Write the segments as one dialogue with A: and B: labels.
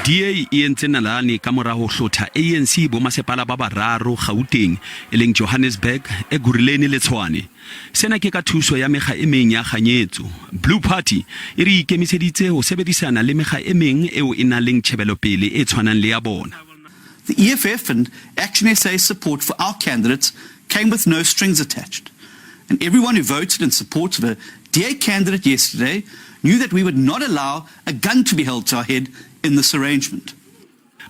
A: DA e entse nalane ka mora ho hlotha ANC bo masepala ba bararo Gauteng eleng Johannesburg, Ekurhuleni le Tshwane. Sena ke ka thuso ya mekga e meng ya kganyetso. Blue Party e re ikemiseditse ho sebedisana le mekga e meng eo e nang le tjhebelopele e tshwanang le ya bona.
B: The EFF and Action SA's support for our candidates came with no strings attached. And everyone who voted in support of a DA candidate yesterday knew that we would not allow a gun to be held to our head in this arrangement.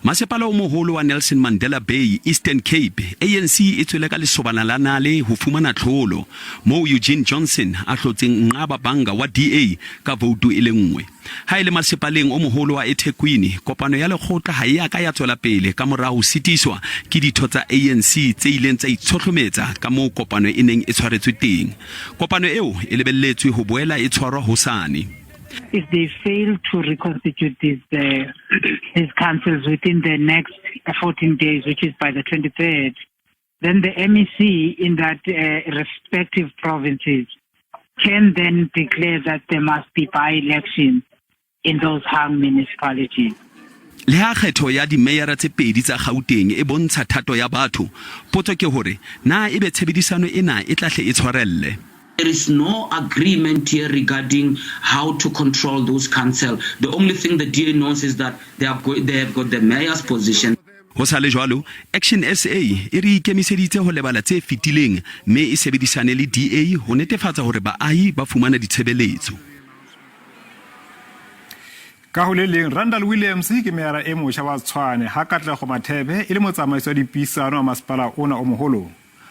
A: Masepala o moholo wa Nelson Mandela Bay, Eastern Cape, ANC e tswele ka lesobana la nale ho fumana tlholo, moo Eugene Johnson a hlotseng Nqaba Banga wa DA ka voutu e le nngwe. Ha ile masepaleng o moholo wa eThekwini, kopano ya lekgotla ha ya ka ya tswela pele ka mora ho sitiswa ke ditho tsa ANC tse ileng tsa itshohlometsa ka moo kopano e neng e tshwaretswe teng. Kopano eo e lebelletswe ho boela e tshwarwa hosane.
C: If they fail to reconstitute these councils within the next 14 days, which is by the 23rd, then the MEC in that respective provinces can then declare that there must be by-elections in those hung municipalities.
A: Le ha kgetho ya di-mayara tse pedi tsa Gauteng e bontsha thato ya batho, potso ke hore na ebe tshebedisano ena e tlahle e tshwarelle.
D: There is no agreement here regarding how to control those council. The only thing the DA knows is that they have got the mayor's position.
A: Ho sa le jwalo, Action SA e re ikemiseditse ho lebala tse fitileng mme e sebedisane le DA ho netefatsa hore baahi ba fumana ditshebeletso.
E: Ka ho le leng, Randall Williams ke meyara e motjha wa Tshwane ha Katlego Mathebe e le motsamaiso wa dipuisano wa masepala ona o moholo.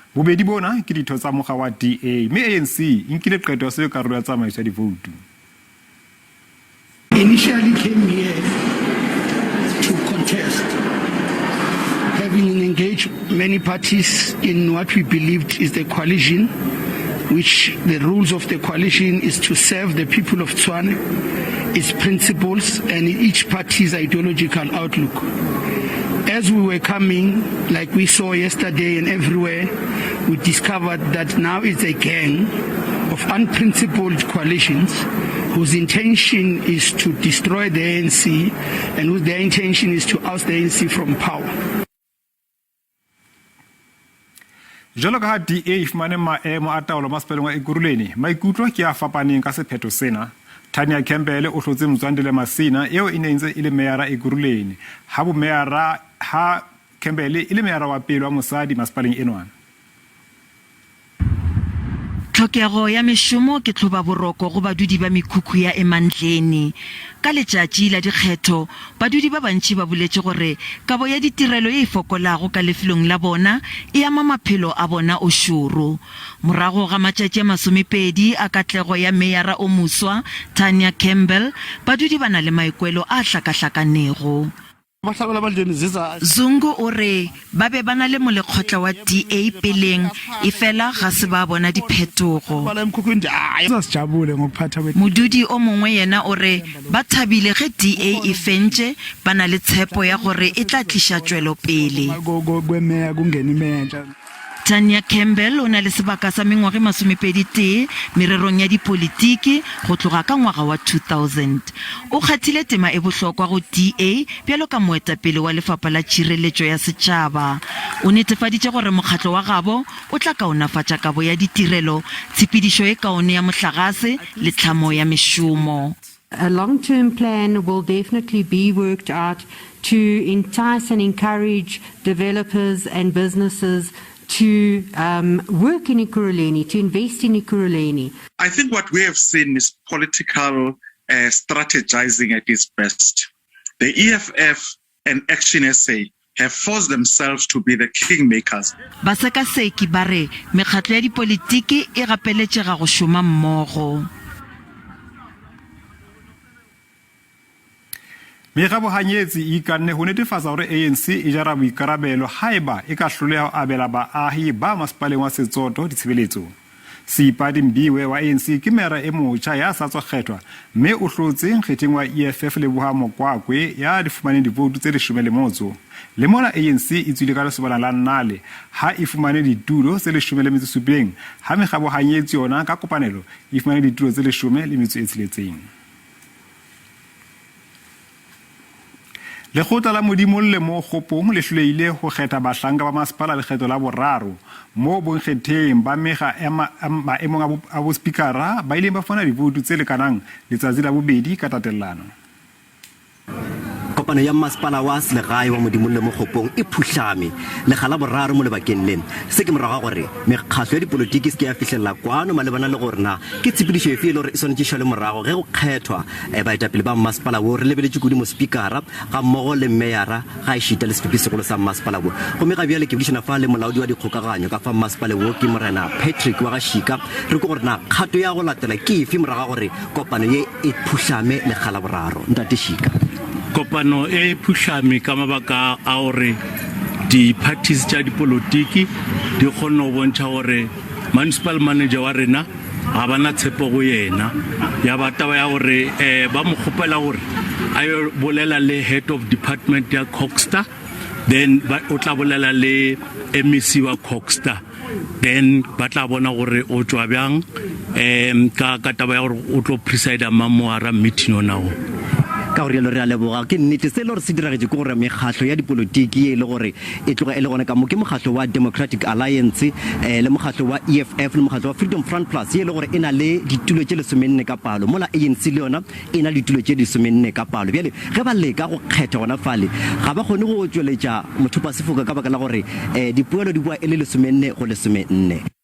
E: Bobedi bona ke ditho tsa mokga wa DA mme ANC inkile qeto ya se karolo ya tsamaiso ya divoutu.
F: Initially came here to contest, having engaged many parties in what we believed is the coalition, which the rules of the coalition is to serve the people of Tshwane, its principles and each party's ideological outlook. As we were coming, like we saw yesterday and everywhere, we discovered that now it's a gang of unprincipled coalitions whose intention is to destroy the ANC and whose their intention is to oust the ANC from power.
E: Jalo ka ha DA fumane maemo a taolo masepaleng wa Ekurhuleni, maikutlo ke a fapaneng ka sephetho sena. Tanya Campbell o hlotse Mzwandile Masina eo e ne ntse e le meyara Ekurhuleni. Ha bo meyara ha Campbell e le meyara wa pele wa mosadi masepaleng enwana.
G: Tlhokego ya meshomo ke tlhoba boroko go badudi ba mekhukhu ya Emandleni. Ka letšatši la dikgetho, badudi ba bantši ba boletse gore kabo ya ditirelo e fokolago ka lefelong la bona e ama maphelo a bona o šoro. Morago ga matšatši a 20 a katlego ya meyara o moswa Tanya Campbell, badudi ba na le maikwelo a hlakahlakanego. Zungu o re ba be ba na le molekgotla wa DA peleng e fela ga se ba bona diphetogo. Modudi o mongwe yena o re ba thabile ge DA e fentse ba na le tshepo ya gore e tla tlisha tswelo pele. Tanya Campbell o na le sebaka sa mengwaga 21 mererong ya dipolitiki go tloga ka ngwaga wa 2000. O kgathile tema e bohlokwa go DA bjalo ka moetapele wa lefapha la tšhireletšo ya setšhaba. O netefaditše gore mokgatlo wa gabo o tla kaonafatša kabo ya ditirelo, tshepedišo e kaone ya mohlagase le tlhamo ya mešomo.
H: A long-term plan will definitely be worked out to entice and encourage developers and businesses to work in Ekurhuleni, to invest in Ekurhuleni.
I: I think what we have seen is political strategizing at its best. The EFF and Action SA have forced themselves to be the kingmakers.
G: Basekaseki ba re mekgatlo ya dipolitiki e gapeletšega go šoma mmogo.
E: Megabo hanyetsi e kanne ho netefatsa hore ANC e jara boikarabelo haeba e ka hloleha ho abela baahi ba masepaleng wa Setsoto ditshebeletso. Seipadi Mbiwe wa ANC ke mera e motjha ya sa tswa kgethwa mme o hlotse nkgetheng wa EFF le Boha Mokwakwe ya di fumane divoutu tse 11. Le mona ANC e tswile ka lesobana la Nnale ha e fumane ditulo tse 17 ha megabo hanyetsi yona ka kopanelo e fumane ditulo tse 16. Lekgotla la Modimo le mo Kgopong le hloleile ho kgetha bahlanka ba masepala lekgetho la boraro mo bonkgetheng ba mega maemong a bospikara ba ileng ba fana divotu tse lekanang letsatsi la bobedi ka tatellano.
J: Kopano ya masepala wa selegae wa Modimo le mo Kgopong e phutlhame le gala boraro mo lebakeng leno se ke morago gore mekgatlho ya dipolotiki se ke ya fitlhelela kwano malebana le gore na ke tshepedišo efe e le gore e tshwanetse šale morago ge go kgethwa baetapele ba masepala bo re lebeletse kudu mo speakera ga mmogo le meyara ga e šita le sepepisegolo sa masepala bo gomme ga bjale ke bodišana fa le molaodi wa dikgokaganyo ka fa masepale wo ke morena Patrick wa ga Shika re ko gore na kgato ya go latela ke efe morago gore kopano ye e phutlhame le gala boraro ntate Shika.
K: Kopano e phutlhame ka mabaka a gore di-parties tša dipolotiki di kgone go bontšha gore municipal manager wa rena ga bana tshepo go yena ya ba taba ya gore ba mo kgopela gore a yo bolela le head of department ya Coxstar, then o tla bolela le MEC wa Coxstar, then ba tla bona gore o tswa bjang ka taba ya gore o tlo preside mamoara meeting ona go
J: ka gore le re a leboga ke nnete se le gore se diragetse ke gore mekgatlho ya dipolotiki e le gore e tloga e le gone ka mo ke mokgatlho wa Democratic Alliance le mokgatlho wa EFF le mokgatlho wa Freedom Front Plus e le gore e na le ditulo tše 14 ka palo mola ANC le yona e na le ditulo tše 14 ka palo bjale ge ba leka go kgetha gona fale ga ba kgone go tšweletša mothopasefoka ka baka la gore dipoelo di bua e le 14 go 14.